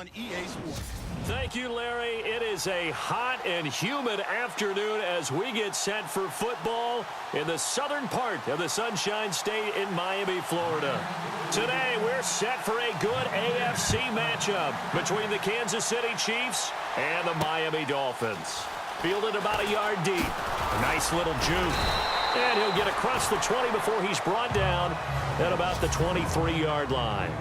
on EA Sports. Thank you, Larry. It is a hot and humid afternoon as we get set for football in the southern part of the Sunshine State in Miami, Florida. Today, we're set for a good AFC matchup between the Kansas City Chiefs and the Miami Dolphins. Fielded about a yard deep. A nice little juke. And he'll get across the 20 before he's brought down at about the 23-yard line.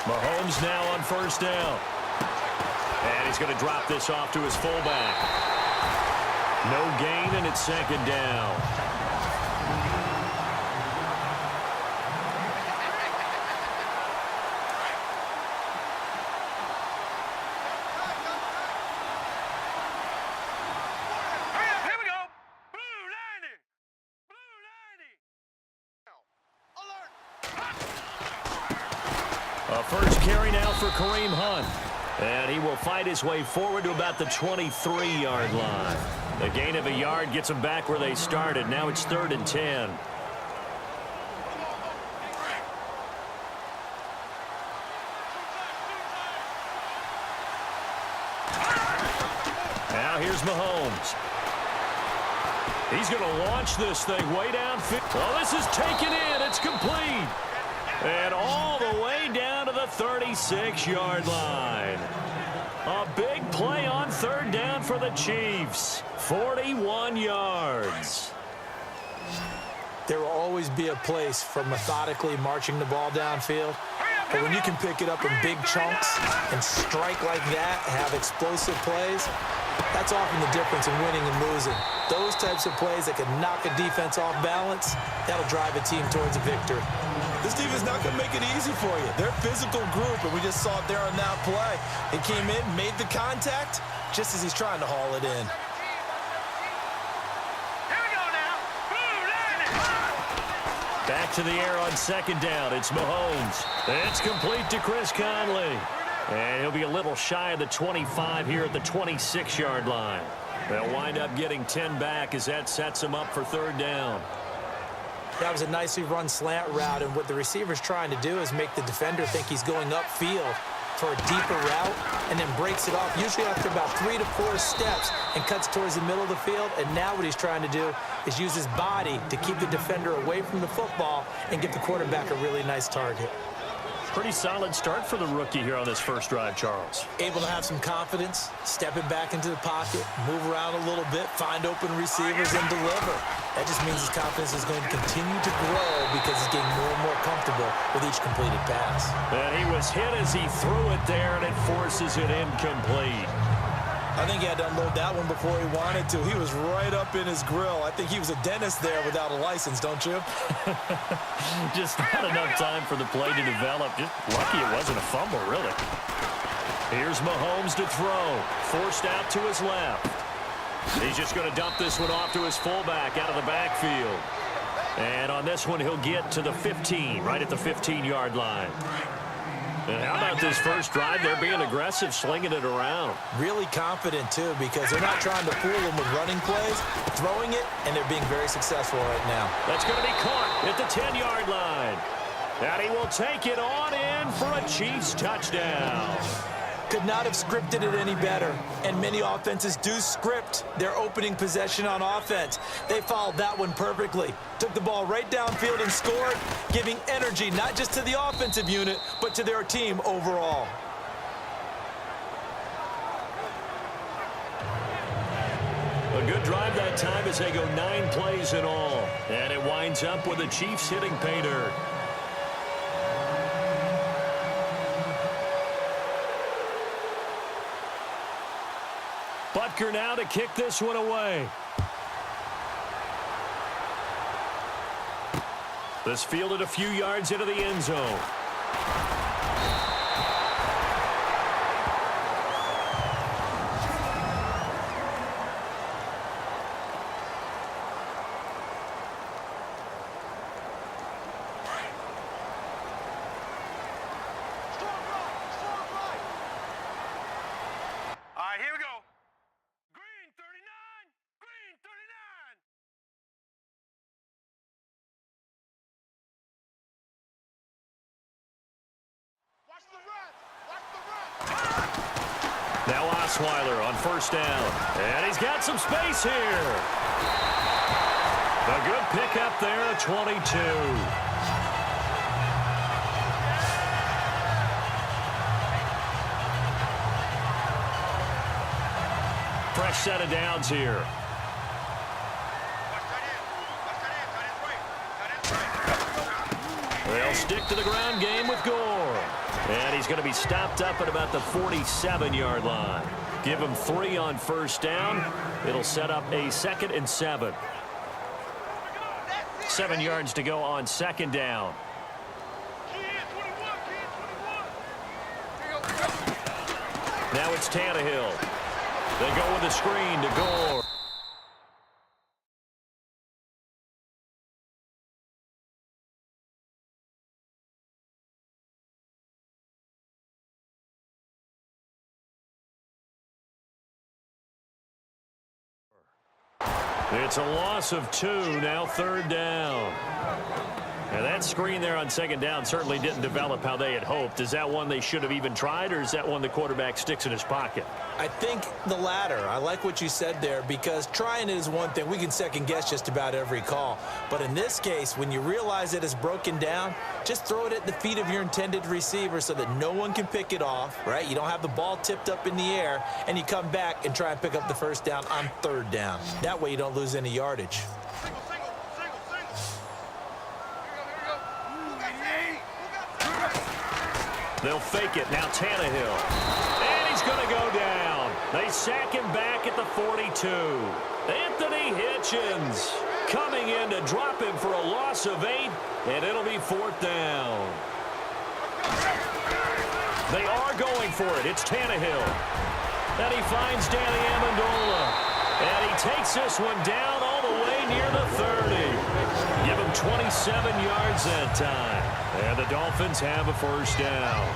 Mahomes now on first down. And he's going to drop this off to his fullback. No gain, and it's second down. Here we go. Blue 90. Blue 90. Alert. A first carry now for Kareem Hunt. And he will fight his way forward to about the 23-yard line. The gain of a yard gets them back where they started. Now it's 3rd and 10. Now here's Mahomes. He's going to launch this thing way downfield. Oh, this is taken in. It's complete. And all the way down to the 36-yard line. A big play on 3rd down for the Chiefs. 41 yards. There will always be a place for methodically marching the ball downfield. But when you can pick it up in big chunks and strike like that, have explosive plays, that's often the difference in winning and losing. Those types of plays that can knock a defense off balance, that'll drive a team towards a victory. This defense not going to make it easy for you. They're a physical group, and we just saw it there on that play. He came in, made the contact, just as he's trying to haul it in. Here we go now. Blue 90. Back to the air on 2nd down. It's Mahomes. It's complete to Chris Conley. And he'll be a little shy of the 25 here at the 26-yard line. They'll wind up getting 10 back as that sets them up for 3rd down. That was a nicely run slant route, and what the receiver's trying to do is make the defender think he's going upfield for a deeper route and then breaks it off, usually after about 3 to 4 steps, and cuts towards the middle of the field. And now what he's trying to do is use his body to keep the defender away from the football and give the quarterback a really nice target. Pretty solid start for the rookie here on this first drive, Charles. Able to have some confidence, step it back into the pocket, move around a little bit, find open receivers, and deliver. That just means his confidence is going to continue to grow because he's getting more and more comfortable with each completed pass. And he was hit as he threw it there, and it forces it incomplete. I think he had to unload that one before he wanted to. He was right up in his grill. I think he was a dentist there without a license, don't you? Just not enough time for the play to develop. Just lucky it wasn't a fumble, really. Here's Mahomes to throw. Forced out to his left. He's just going to dump this one off to his fullback out of the backfield. And on this one, he'll get to the 15, right at the 15-yard line. And how about this first drive? They're being aggressive, slinging it around. Really confident, too, because they're not trying to fool him with running plays, throwing it, and they're being very successful right now. That's going to be caught at the 10-yard line. And he will take it on in for a Chiefs touchdown. Could not have scripted it any better. And many offenses do script their opening possession on offense. They followed that one perfectly. Took the ball right downfield and scored, giving energy not just to the offensive unit, but to their team overall. A good drive that time as they go 9 plays in all. And it winds up with the Chiefs hitting pay dirt. Butker now to kick this one away. This fielded a few yards into the end zone. Osweiler on first down. And he's got some space here. A good pickup there at 22. Fresh set of downs here. They'll stick to the ground game with Gore. And he's going to be stopped up at about the 47-yard line. Give him 3 on first down. It'll set up a 2nd and 7. 7 yards to go on second down. Now it's Tannehill. They go with the screen to Gore. It's a loss of 2, now 3rd down. Now that screen there on second down certainly didn't develop how they had hoped. Is that one they should have even tried, or is that one the quarterback sticks in his pocket? I think the latter. I like what you said there, because trying it is one thing. We can second guess just about every call. But in this case, when you realize that it's broken down, just throw it at the feet of your intended receiver so that no one can pick it off, right? You don't have the ball tipped up in the air, and you come back and try and pick up the first down on 3rd down. That way you don't lose any yardage. They'll fake it. Now Tannehill. And he's going to go down. They sack him back at the 42. Anthony Hitchens coming in to drop him for a loss of 8, and it'll be 4th down. They are going for it. It's Tannehill. And he finds Danny Amendola. And he takes this one down all the way near the 30. Give him 27 yards that time. And the Dolphins have a first down.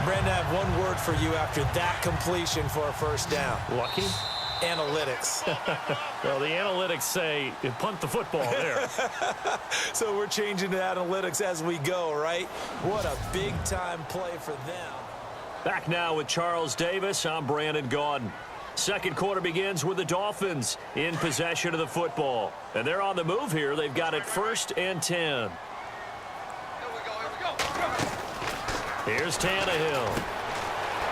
Brandon, I have one word for you after that completion for a first down. Lucky? Analytics. Well, the analytics say punt the football there. So we're changing to analytics as we go, right? What a big-time play for them. Back now with Charles Davis. I'm Brandon Gaudin. Second quarter begins with the Dolphins in possession of the football. And they're on the move here. They've got it 1st and 10. Here's Tannehill.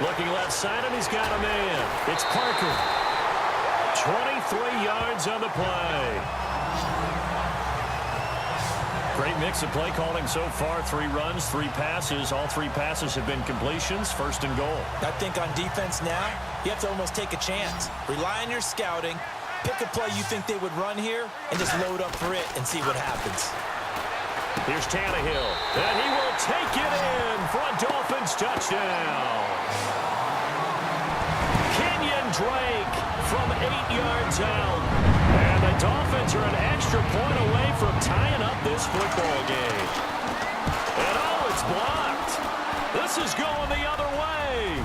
Looking left side, and he's got a man. It's Parker. 23 yards on the play. Great mix of play calling so far. 3 runs, 3 passes. All 3 passes have been completions. 1st and goal. I think on defense now, you have to almost take a chance. Rely on your scouting. Pick a play you think they would run here, and just load up for it and see what happens. Here's Tannehill, and he will take it in for a Dolphins touchdown. Kenyon Drake from 8 yards out. And the Dolphins are an extra point away from tying up this football game. And oh, it's blocked. This is going the other way.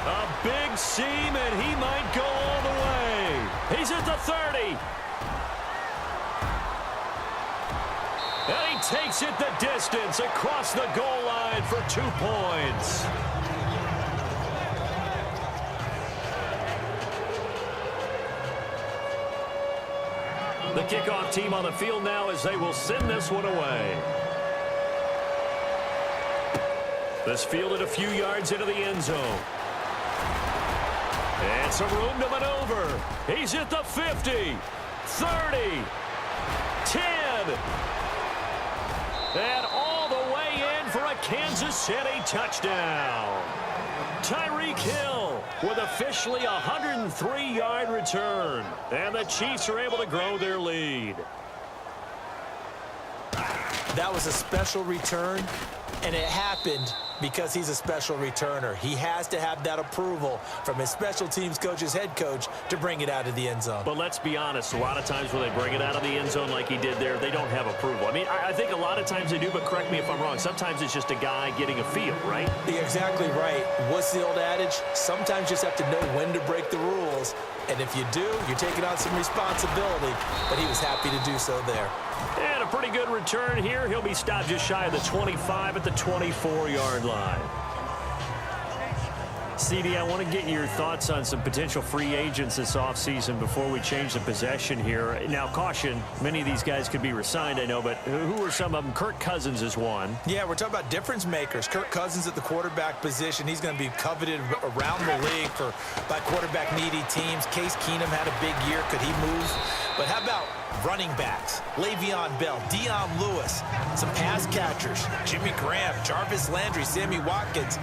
A big seam, and he might go all the way. He's at the 30. And he takes it the distance across the goal line for 2 points. The kickoff team on the field now as they will send this one away. This fielded a few yards into the end zone. And some room to maneuver. He's at the 50, 30, 10. And all the way in for a Kansas City touchdown. Tyreek Hill with officially a 103-yard return. And the Chiefs are able to grow their lead. That was a special return, and it happened because he's a special returner. He has to have that approval from his special teams coach's head coach to bring it out of the end zone. But let's be honest, a lot of times when they bring it out of the end zone like he did there, they don't have approval. I mean, I think a lot of times they do, but correct me if I'm wrong. Sometimes it's just a guy getting a feel, right? You're exactly right. What's the old adage? Sometimes you just have to know when to break the rules. And if you do, you're taking on some responsibility. But he was happy to do so there. And a pretty good return here. He'll be stopped just shy of the 25 at the 24-yard line. CD, I want to get your thoughts on some potential free agents this offseason before we change the possession here. Now, caution, many of these guys could be re-signed, I know, but who are some of them? Kirk Cousins is one. Yeah, we're talking about difference makers. Kirk Cousins at the quarterback position. He's going to be coveted around the league by quarterback-needy teams. Case Keenum had a big year. Could he move? But how about running backs? Le'Veon Bell, Dion Lewis, some pass catchers, Jimmy Graham, Jarvis Landry, Sammy Watkins.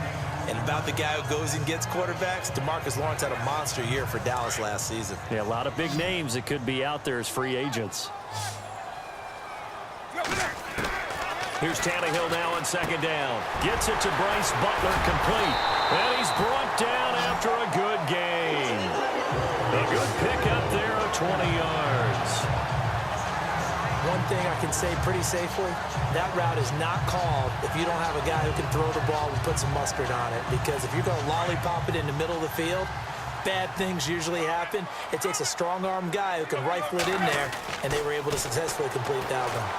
And about the guy who goes and gets quarterbacks, DeMarcus Lawrence had a monster year for Dallas last season. Yeah, a lot of big names that could be out there as free agents. Here's Tannehill now on second down. Gets it to Bryce Butler, complete. And he's brought down after a good gain. A good pickup there of 20 yards. One thing I can say pretty safely, that route is not called if you don't have a guy who can throw the ball and put some mustard on it. Because if you're going to lollipop it in the middle of the field, bad things usually happen. It takes a strong-arm guy who can rifle it in there, and they were able to successfully complete that one.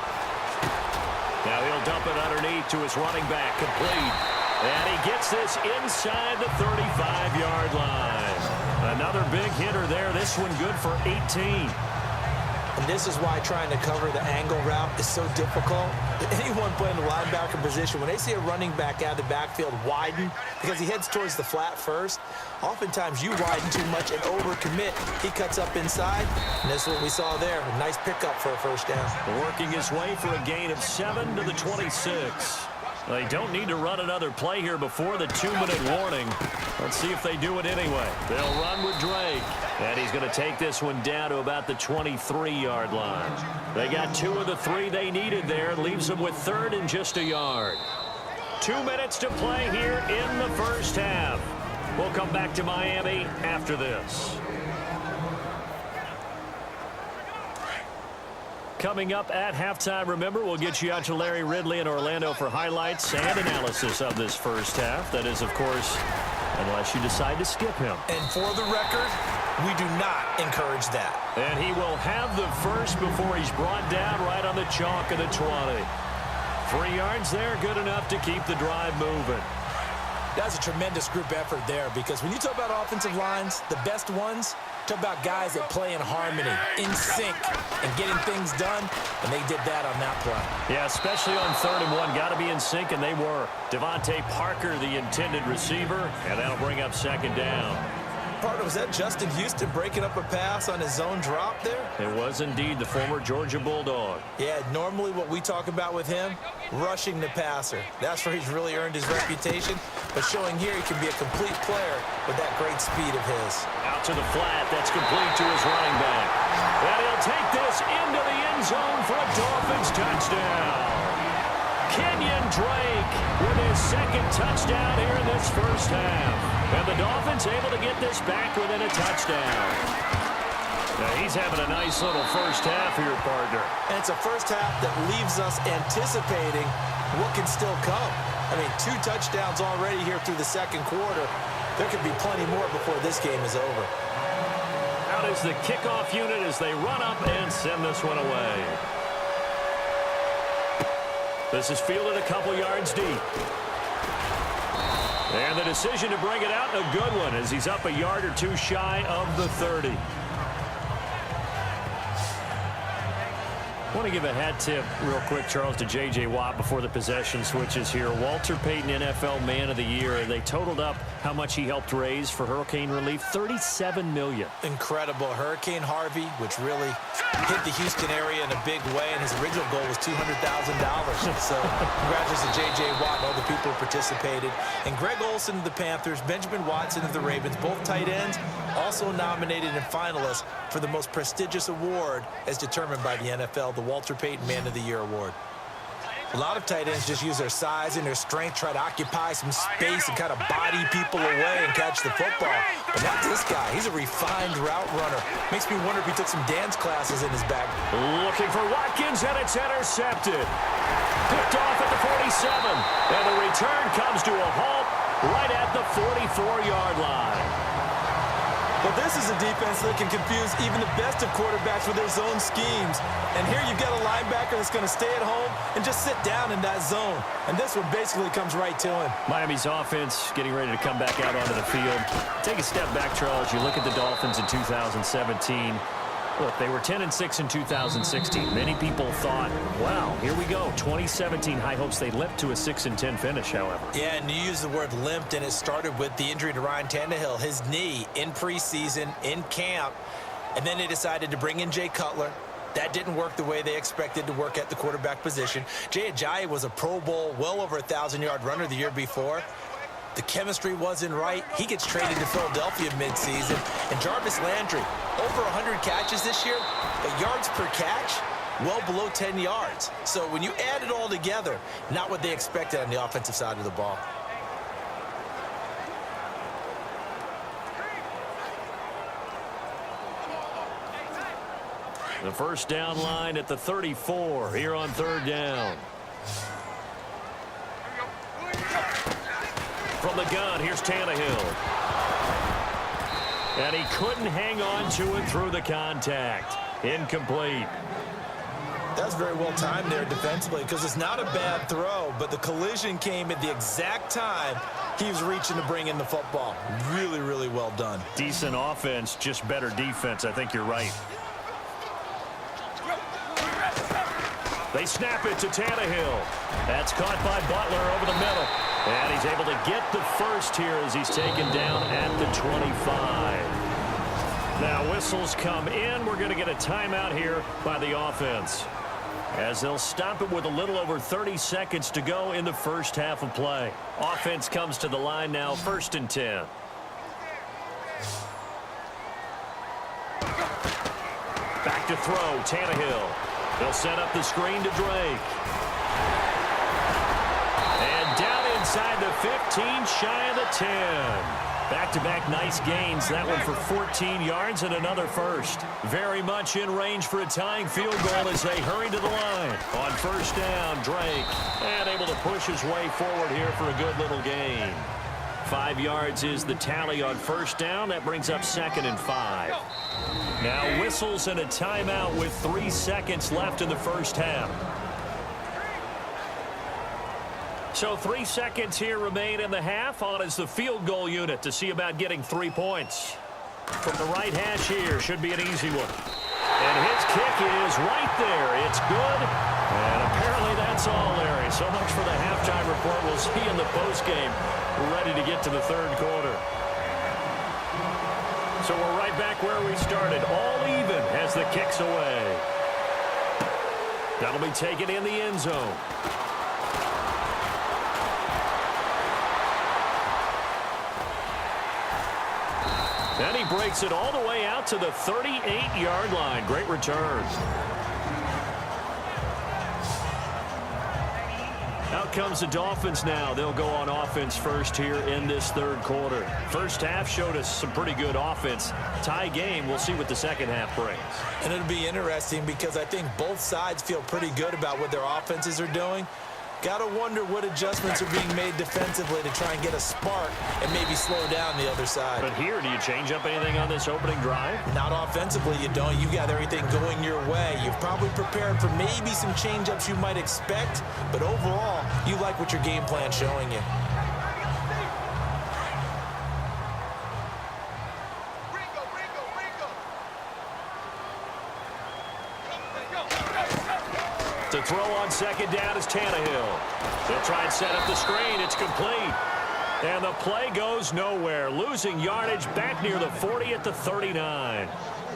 Now he'll dump it underneath to his running back, complete. And he gets this inside the 35-yard line. Another big hitter there. This one good for 18. And this is why trying to cover the angle route is so difficult. Anyone playing the linebacker position, when they see a running back out of the backfield widen, because he heads towards the flat first, oftentimes you widen too much and overcommit. He cuts up inside, and that's what we saw there. A nice pickup for a first down. Working his way for a gain of 7 to the 26. They don't need to run another play here before the 2-minute warning. Let's see if they do it anyway. They'll run with Drake. And he's going to take this one down to about the 23-yard line. They got 2 of the 3 they needed there. Leaves them with 3rd and just a yard. 2 minutes to play here in the first half. We'll come back to Miami after this. Coming up at halftime, remember, we'll get you out to Larry Ridley in Orlando for highlights and analysis of this first half. That is, of course, unless you decide to skip him. And for the record, we do not encourage that. And he will have the first before he's brought down right on the chalk of the 20. 3 yards there, good enough to keep the drive moving. That's a tremendous group effort there, because when you talk about offensive lines, the best ones, talk about guys that play in harmony, in sync, and getting things done, and they did that on that play. Yeah, especially on 3rd and 1. Got to be in sync, and they were. Devontae Parker, the intended receiver, and that'll bring up 2nd down. Partner, was that Justin Houston breaking up a pass on his zone drop there? It was indeed the former Georgia Bulldog. Yeah, normally what we talk about with him, rushing the passer. That's where he's really earned his reputation. But showing here he can be a complete player with that great speed of his. Out to the flat. That's complete to his running back. And he'll take this into the end zone for a Dolphins touchdown. Kenyon Drake with his 2nd touchdown here in this first half. And the Dolphins able to get this back within a touchdown. Now he's having a nice little first half here, partner. And it's a first half that leaves us anticipating what can still come. I mean, 2 touchdowns already here through the 2nd quarter. There could be plenty more before this game is over. Out is the kickoff unit as they run up and send this one away. This is fielded a couple yards deep. And the decision to bring it out, a good one, as he's up a yard or 2 shy of the 30. I want to give a hat tip real quick, Charles, to J.J. Watt before the possession switches here. Walter Payton, NFL Man of the Year. They totaled up how much he helped raise for hurricane relief, $37 million. Incredible. Hurricane Harvey, which really hit the Houston area in a big way, and his original goal was $200,000. So congratulations to J.J. Watt and all the people who participated. And Greg Olsen of the Panthers, Benjamin Watson of the Ravens, both tight ends, also nominated and finalists for the most prestigious award as determined by the NFL, the Walter Payton Man of the Year award. A lot of tight ends just use their size and their strength, try to occupy some space and kind of body people away and catch the football. But not this guy. He's a refined route runner. Makes me wonder if he took some dance classes in his bag. Looking for Watkins, and it's intercepted. Picked off at the 47. And the return comes to a halt right at the 44-yard line. Well, this is a defense that can confuse even the best of quarterbacks with their zone schemes. And here you've got a linebacker that's going to stay at home and just sit down in that zone. And this one basically comes right to him. Miami's offense getting ready to come back out onto the field. Take a step back, Charles. You look at the Dolphins in 2017. Look, they were 10-6 in 2016. Many people thought, wow, here we go. 2017, high hopes. They limped to a 6-10 finish, however. Yeah, and you use the word limped, and it started with the injury to Ryan Tannehill, his knee in preseason, in camp, and then they decided to bring in Jay Cutler. That didn't work the way they expected to work at the quarterback position. Jay Ajayi was a Pro Bowl, well over 1,000-yard runner the year before. The chemistry wasn't right. He gets traded to Philadelphia midseason. And Jarvis Landry, over 100 catches this year, but yards per catch, well below 10 yards. So when you add it all together, not what they expected on the offensive side of the ball. The first down line at the 34 here on third down. From the gun, here's Tannehill. And he couldn't hang on to it through the contact. Incomplete. That's very well timed there defensively because it's not a bad throw, but the collision came at the exact time he was reaching to bring in the football. Really, really well done. Decent offense, just better defense. I think you're right. They snap it to Tannehill. That's caught by Butler over the middle. And he's able to get the first here as he's taken down at the 25. Now whistles come in. We're going to get a timeout here by the offense, as they'll stop it with a little over 30 seconds to go in the first half of play. Offense comes to the line now, 1st and 10. Back to throw, Tannehill. They'll set up the screen to Drake. And down inside the 15, shy of the 10. Back-to-back nice gains. That one for 14 yards and another first. Very much in range for a tying field goal as they hurry to the line. On first down, Drake. And able to push his way forward here for a good little gain. 5 yards is the tally on first down. That brings up 2nd and 5. Now whistles and a timeout with 3 seconds left in the first half. So 3 seconds here remain in the half. On is the field goal unit to see about getting 3 points. From the right hash here, should be an easy one. And his kick is right there. It's good. And apparently that's all, Larry. So much for the halftime report. We'll see in the postgame. We're ready to get to the third quarter. So we're right back where we started. All even as the kick's away. That'll be taken in the end zone. And he breaks it all the way out to the 38-yard line. Great return. Out comes the Dolphins now. They'll go on offense first here in this third quarter. First half showed us some pretty good offense. Tie game. We'll see what the second half brings. And it'll be interesting because I think both sides feel pretty good about what their offenses are doing. Got to wonder what adjustments are being made defensively to try and get a spark and maybe slow down the other side. But here, do you change up anything on this opening drive? Not offensively, you don't. You've got everything going your way. You've probably prepared for maybe some change-ups you might expect, but overall, you like what your game plan's showing you. To throw on second down is Tannehill. They'll try and set up the screen. It's complete. And the play goes nowhere. Losing yardage back near the 40 at the 39.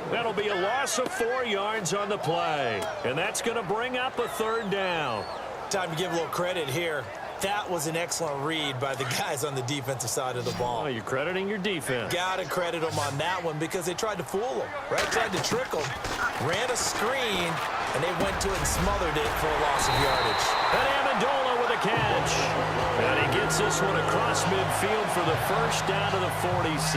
That'll be a loss of 4 yards on the play. And that's going to bring up a third down. Time to give a little credit here. That was an excellent read by the guys on the defensive side of the ball. Oh, you're crediting your defense. Got to credit them on that one because they tried to fool them, right? Tried to trick them. Ran a screen, and they went to it and smothered it for a loss of yardage. And Amendola with a catch. And he gets this one across midfield for the first down to the 46.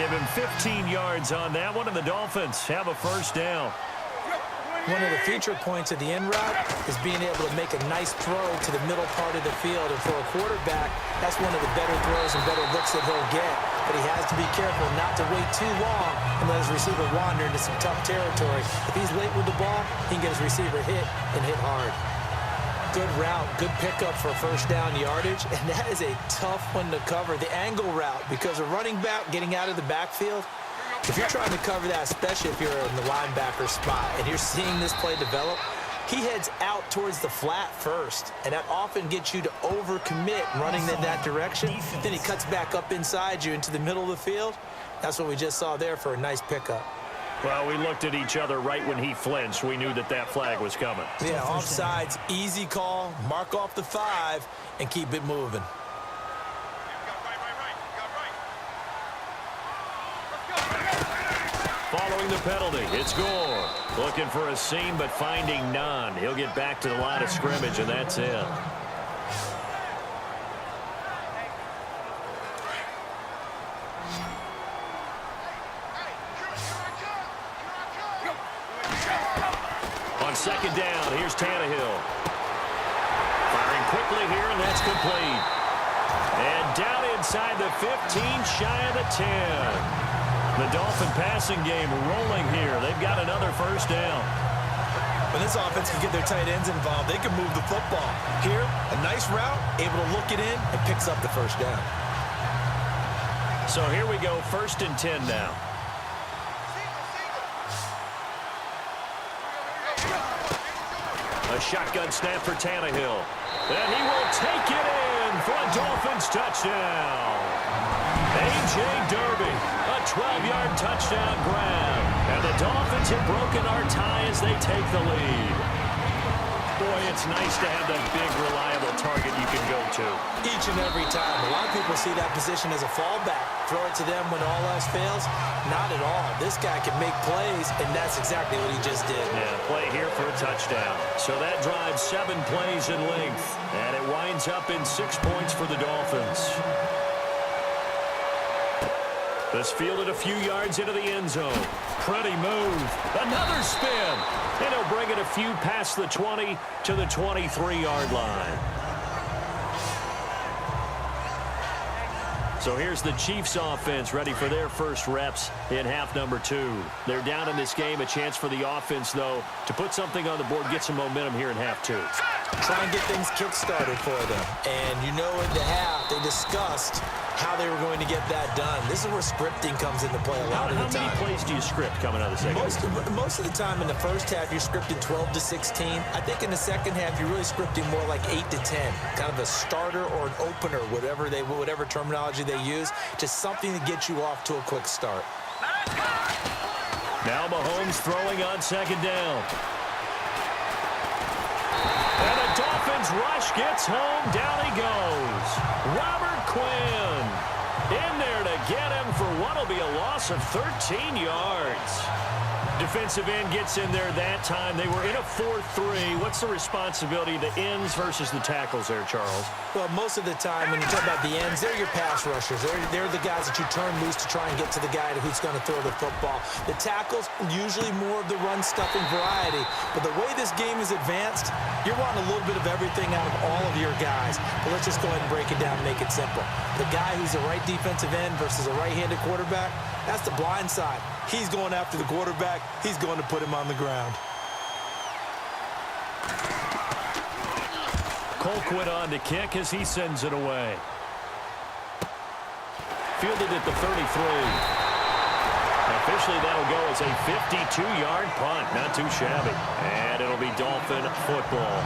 Give him 15 yards on that one, and the Dolphins have a first down. One of the feature points of the in route is being able to make a nice throw to the middle part of the field. And for a quarterback, that's one of the better throws and better looks that he'll get. But he has to be careful not to wait too long and let his receiver wander into some tough territory. If he's late with the ball, he can get his receiver hit and hit hard. Good route, good pickup for first down yardage, and that is a tough one to cover. The angle route, because a running back getting out of the backfield, if you're trying to cover that, especially if you're in the linebacker spot and you're seeing this play develop, he heads out towards the flat first, and that often gets you to overcommit running in that direction. Then he cuts back up inside you into the middle of the field. That's what we just saw there for a nice pickup. Well, we looked at each other right when he flinched. We knew that flag was coming. Yeah, offsides, easy call, mark off the 5, and keep it moving. Following the penalty, it's Gore. Looking for a seam, but finding none. He'll get back to the line of scrimmage, and that's it. On second down, here's Tannehill. Firing quickly here, and that's complete. And down inside the 15, shy of the 10. The Dolphin passing game rolling here. They've got another first down. When this offense can get their tight ends involved, they can move the football. Here, a nice route, able to look it in, and picks up the first down. So here we go, 1st and 10 now. A shotgun snap for Tannehill. And he will take it in for a Dolphins touchdown. A.J. Derby, a 12-yard touchdown grab. And the Dolphins have broken our tie as they take the lead. Boy, it's nice to have that big, reliable target you can go to. Each and every time. A lot of people see that position as a fallback. Throw it to them when all else fails. Not at all. This guy can make plays, and that's exactly what he just did. Yeah, play here for a touchdown. So that drives 7 plays in length. And it winds up in 6 points for the Dolphins. This fielded a few yards into the end zone. Pretty move. Another spin. And he'll bring it a few past the 20 to the 23-yard line. So here's the Chiefs offense ready for their first reps in half number 2. They're down in this game. A chance for the offense, though, to put something on the board, get some momentum here in half 2. Try and get things kick-started for them. And you know in the half, they discussed how they were going to get that done. This is where scripting comes into play a lot of the time. How many plays do you script coming out of the second half? Most of the time in the first half, you're scripting 12 to 16. I think in the second half, you're really scripting more like 8 to 10. Kind of a starter or an opener, whatever terminology they use. Just something to get you off to a quick start. Now Mahomes throwing on second down. And the Dolphins rush gets home. Down he goes. Robert Quinn in there to get him for what will be a loss of 13 yards. Defensive end gets in there that time. They were in a 4-3. What's the responsibility of the ends versus the tackles there, Charles? Well, most of the time when you talk about the ends, they're your pass rushers. They're the guys that you turn loose to try and get to the guy who's going to throw the football. The tackles, usually more of the run-stuffing variety. But the way this game is advanced, you're wanting a little bit of everything out of all of your guys. But let's just go ahead and break it down and make it simple. The guy who's the right defensive end versus a right-handed quarterback, that's the blind side. He's going after the quarterback. He's going to put him on the ground. Colquitt on to kick as he sends it away. Fielded at the 33. Officially, that'll go as a 52-yard punt. Not too shabby. And it'll be Dolphin football.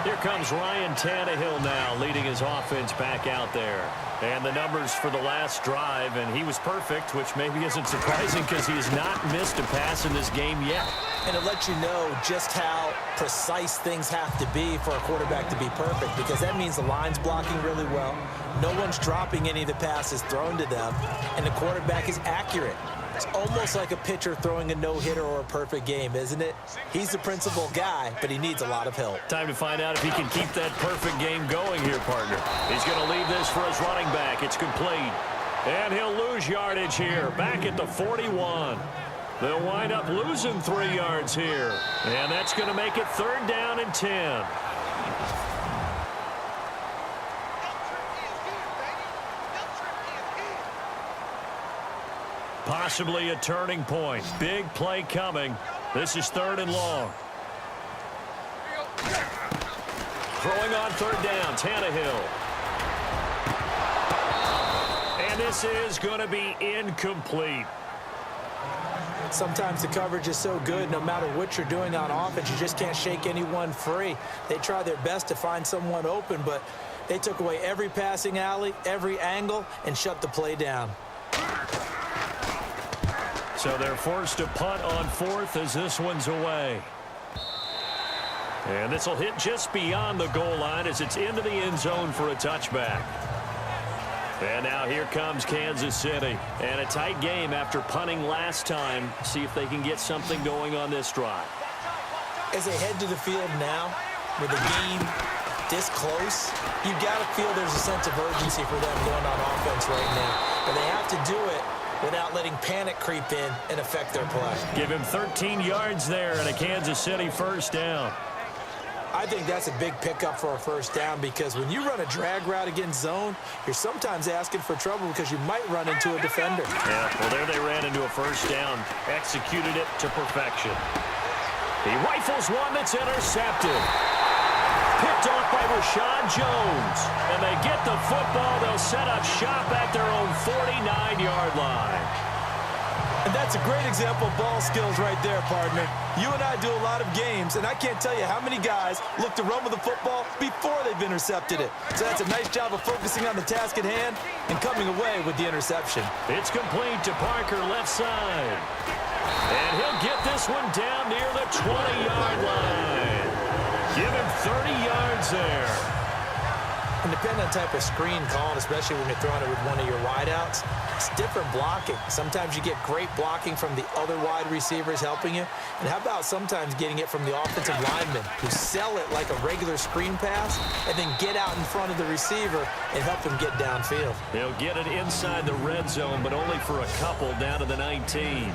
Here comes Ryan Tannehill now, leading his offense back out there. And the numbers for the last drive, and he was perfect, which maybe isn't surprising because he has not missed a pass in this game yet. And it lets you know just how precise things have to be for a quarterback to be perfect, because that means the line's blocking really well. No one's dropping any of the passes thrown to them, and the quarterback is accurate. It's almost like a pitcher throwing a no-hitter or a perfect game, isn't it? He's the principal guy, but he needs a lot of help. Time to find out if he can keep that perfect game going here, partner. He's going to leave this for his running back. It's complete. And he'll lose yardage here, back at the 41. They'll wind up losing 3 yards here. And that's going to make it 3rd down and 10. Possibly a turning point. Big play coming. This is 3rd and long. Throwing on 3rd down, Tannehill. And this is going to be incomplete. Sometimes the coverage is so good, no matter what you're doing on offense, you just can't shake anyone free. They try their best to find someone open, but they took away every passing alley, every angle, and shut the play down. So they're forced to punt on 4th as this one's away. And this will hit just beyond the goal line as it's into the end zone for a touchback. And now here comes Kansas City. And a tight game after punting last time. See if they can get something going on this drive. As they head to the field now, with the game this close, you've got to feel there's a sense of urgency for them going on offense right now. But they have to do it without letting panic creep in and affect their play. Give him 13 yards there and a Kansas City 1st down. I think that's a big pickup for a 1st down because when you run a drag route against zone, you're sometimes asking for trouble because you might run into a defender. Yeah, well, there they ran into a 1st down. Executed it to perfection. He rifles one that's intercepted. Picked off by Rashad Jones. And they get the football. They'll set up shop at their own 49-yard line. And that's a great example of ball skills right there, partner. You and I do a lot of games, and I can't tell you how many guys look to run with the football before they've intercepted it. So that's a nice job of focusing on the task at hand and coming away with the interception. It's complete to Parker, left side. And he'll get this one down near the 20-yard line. Give him 30 yards there. And depending on the type of screen called, especially when you're throwing it with one of your wideouts, it's different blocking. Sometimes you get great blocking from the other wide receivers helping you. And how about sometimes getting it from the offensive linemen who sell it like a regular screen pass and then get out in front of the receiver and help him get downfield. They'll get it inside the red zone, but only for a couple down to the 19.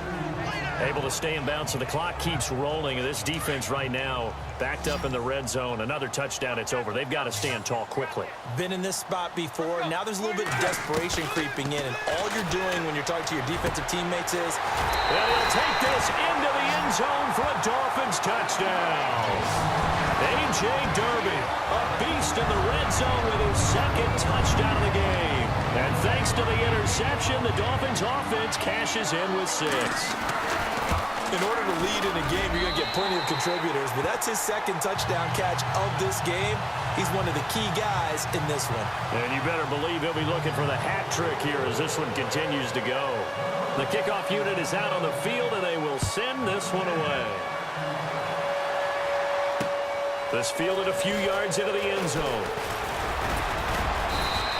Able to stay in bounds, so the clock keeps rolling. This defense right now backed up in the red zone. Another touchdown, it's over. They've got to stand tall quickly. Been in this spot before. Now there's a little bit of desperation creeping in, and all you're doing when you're talking to your defensive teammates is... And he'll take this into the end zone for a Dolphins touchdown. A.J. Derby, a beast in the red zone with his 2nd touchdown of the game. And thanks to the interception, the Dolphins offense cashes in with 6. In order to lead in a game, you're going to get plenty of contributors, but that's his 2nd touchdown catch of this game. He's one of the key guys in this one. And you better believe he'll be looking for the hat trick here as this one continues to go. The kickoff unit is out on the field, and they will send this one away. This fielded a few yards into the end zone.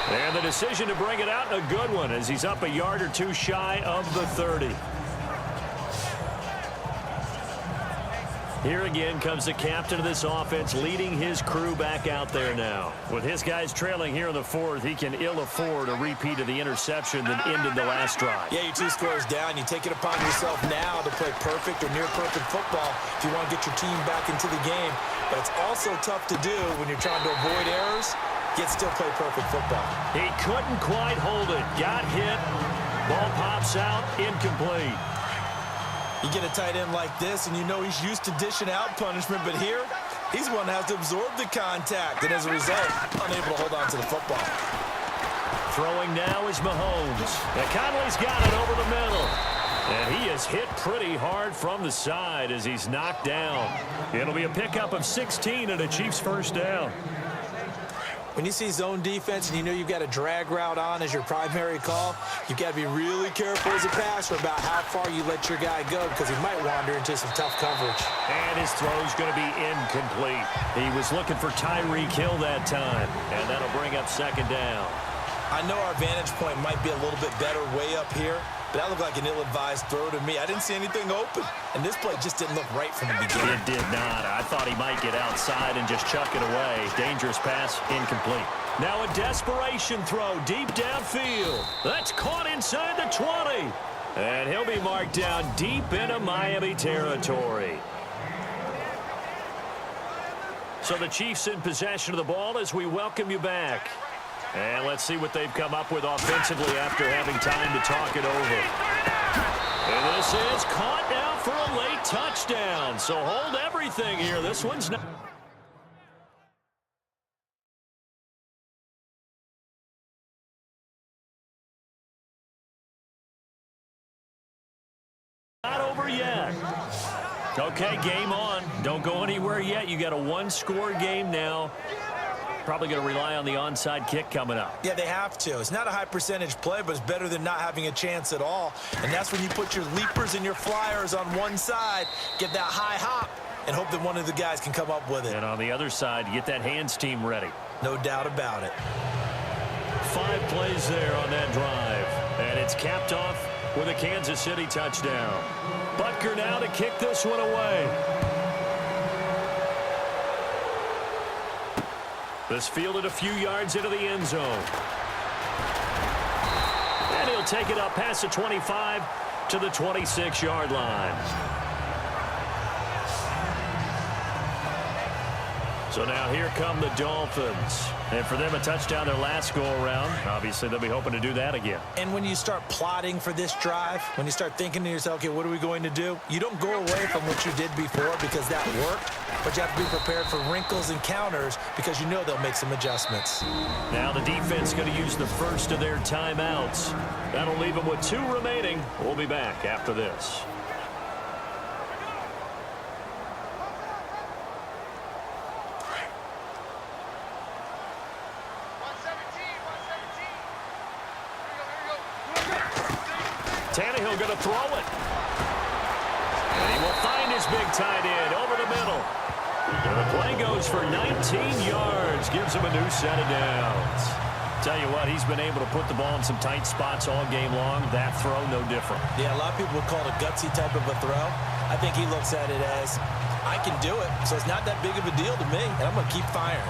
And the decision to bring it out, a good one, as he's up a yard or two shy of the 30. Here again comes the captain of this offense, leading his crew back out there now. With his guys trailing here in the 4th, he can ill afford a repeat of the interception that ended the last drive. Yeah, you're 2 scores down. You take it upon yourself now to play perfect or near perfect football if you want to get your team back into the game. But it's also tough to do when you're trying to avoid errors, yet still play perfect football. He couldn't quite hold it. Got hit. Ball pops out. Incomplete. You get a tight end like this, and you know he's used to dishing out punishment, but here, he's one that has to absorb the contact, and as a result, unable to hold on to the football. Throwing now is Mahomes. And Conley's got it over the middle. And he is hit pretty hard from the side as he's knocked down. It'll be a pickup of 16 and a Chiefs 1st down. When you see zone defense and you know you've got a drag route on as your primary call, you've got to be really careful as a passer about how far you let your guy go because he might wander into some tough coverage. And his throw's going to be incomplete. He was looking for Tyreek Hill that time, and that'll bring up 2nd down. I know our vantage point might be a little bit better way up here, but that looked like an ill-advised throw to me. I didn't see anything open, and this play just didn't look right from the beginning. It did not. I thought he might get outside and just chuck it away. Dangerous pass, incomplete. Now a desperation throw deep downfield. That's caught inside the 20. And he'll be marked down deep into Miami territory. So the Chiefs in possession of the ball as we welcome you back. And let's see what they've come up with offensively after having time to talk it over. And this is caught now for a late touchdown. So hold everything here. This one's not over yet. Okay, game on. Don't go anywhere yet. You got a one-score game now. Probably going to rely on the onside kick coming up. Yeah, they have to. It's not a high percentage play, but it's better than not having a chance at all. And that's when you put your leapers and your flyers on one side, get that high hop, and hope that one of the guys can come up with it. And on the other side, get that hands team ready. No doubt about it. 5 plays there on that drive. And it's capped off with a Kansas City touchdown. Butker now to kick this one away. This fielded a few yards into the end zone. And he'll take it up past the 25 to the 26-yard line. So now here come the Dolphins. And for them, a touchdown their last go-around. Obviously, they'll be hoping to do that again. And when you start plotting for this drive, when you start thinking to yourself, okay, what are we going to do? You don't go away from what you did before because that worked, but you have to be prepared for wrinkles and counters because you know they'll make some adjustments. Now the defense going to use the first of their timeouts. That'll leave them with 2 remaining. We'll be back after this. Tannehill going to throw it. And he will find his big tight end over the middle. And the play goes for 19 yards. Gives him a new set of downs. Tell you what, he's been able to put the ball in some tight spots all game long. That throw, no different. Yeah, a lot of people would call it a gutsy type of a throw. I think he looks at it as, I can do it, so it's not that big of a deal to me, and I'm going to keep firing.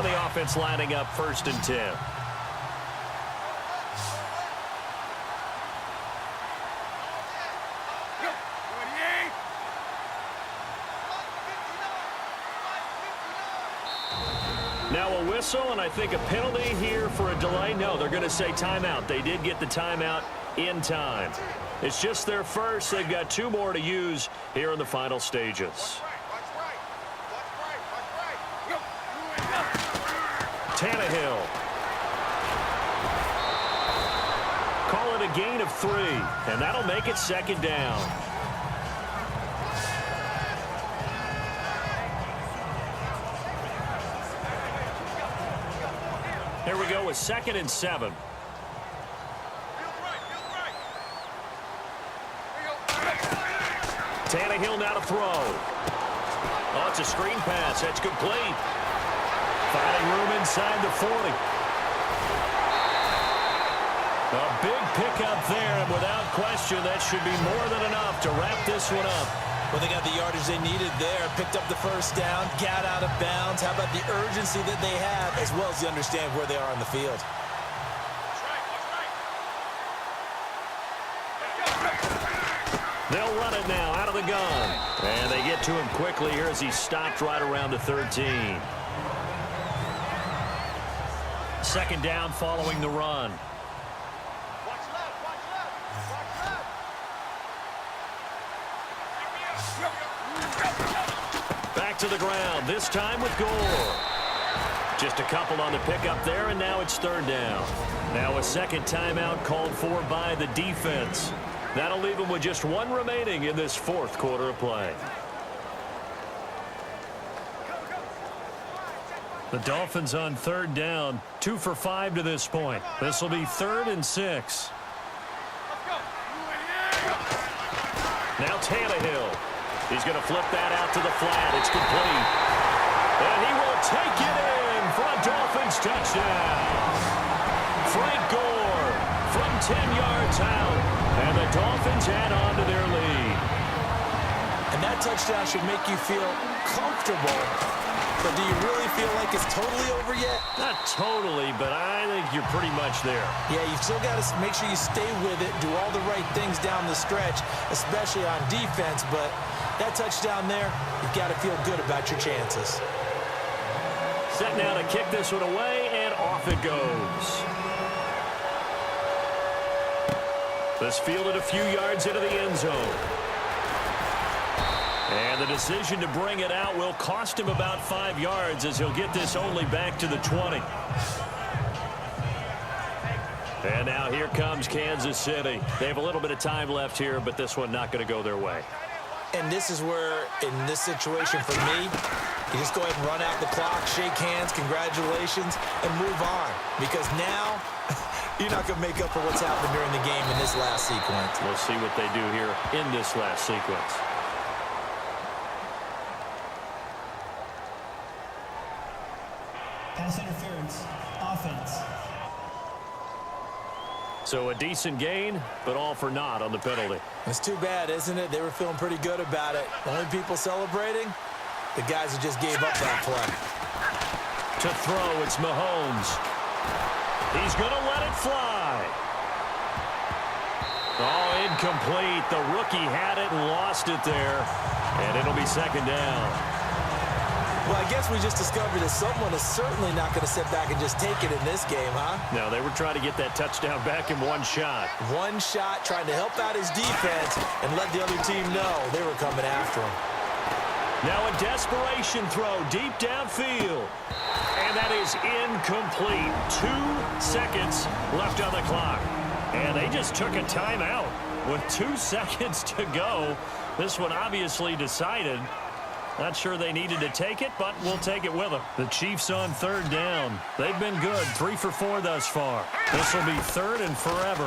The offense lining up 1st and 10. Now a whistle, and I think a penalty here for a delay. No, they're going to say timeout. They did get the timeout in time. It's just their first. They've got 2 more to use here in the final stages. Tannehill. Call it a gain of 3, and that'll make it 2nd down. Here we go with 2nd and 7. Tannehill now to throw. Oh, it's a screen pass. That's complete. Finding room inside the 40. A big pickup there, and without question, that should be more than enough to wrap this one up. Well, they got the yardage they needed there, picked up the first down, got out of bounds. How about the urgency that they have, as well as they understand where they are on the field? They'll run it now out of the gun. And they get to him quickly here as he stopped right around the 13. 2nd down following the run. Back to the ground, this time with Gore. Just a couple on the pickup there, and now it's 3rd down. Now a 2nd timeout called for by the defense. That'll leave them with just 1 remaining in this 4th quarter of play. The Dolphins on 3rd down, 2 for 5 to this point. This will be 3rd and 6. Now Tannehill. He's going to flip that out to the flat. It's complete. And he will take it in for a Dolphins touchdown. Frank Gore from 10 yards out. And the Dolphins add on to their lead. And that touchdown should make you feel comfortable But do you really feel like it's totally over yet? Not totally, but I think you're pretty much there. Yeah, you've still got to make sure you stay with it, do all the right things down the stretch, especially on defense. But that touchdown there, you've got to feel good about your chances. Set now to kick this one away, and off it goes. This fielded a few yards into the end zone. And the decision to bring it out will cost him about 5 yards as he'll get this only back to the 20. And now here comes Kansas City. They have a little bit of time left here, but this one not going to go their way. And this is where, in this situation for me, you just go ahead and run out the clock, shake hands, congratulations, and move on. Because now, you're not going to make up for what's happened during the game in this last sequence. We'll see what they do here in this last sequence. Pass interference, offense. So a decent gain, but all for naught on the penalty. It's too bad, isn't it? They were feeling pretty good about it. The only people celebrating, the guys who just gave up that play. To throw, it's Mahomes. He's going to let it fly. Oh, incomplete. The rookie had it and lost it there. And it'll be second down. Well, I guess we just discovered that someone is certainly not going to sit back and just take it in this game, huh? No, they were trying to get that touchdown back in one shot. One shot, trying to help out his defense and let the other team know they were coming after him. Now a desperation throw deep downfield. And that is incomplete. 2 seconds left on the clock. And they just took a timeout with 2 seconds to go. This one obviously decided. Not sure they needed to take it, but we'll take it with them. The Chiefs on third down. They've been good, 3 for 4 thus far. This will be third and forever.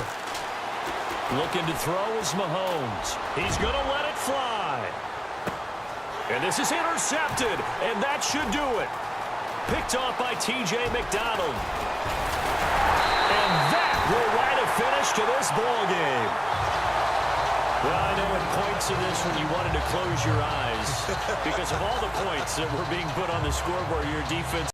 Looking to throw is Mahomes. He's going to let it fly. And this is intercepted, and that should do it. Picked off by T.J. McDonald. And that will write a finish to this ball game. Well, I know at points in this when you wanted to close your eyes because of all the points that were being put on the scoreboard, your defense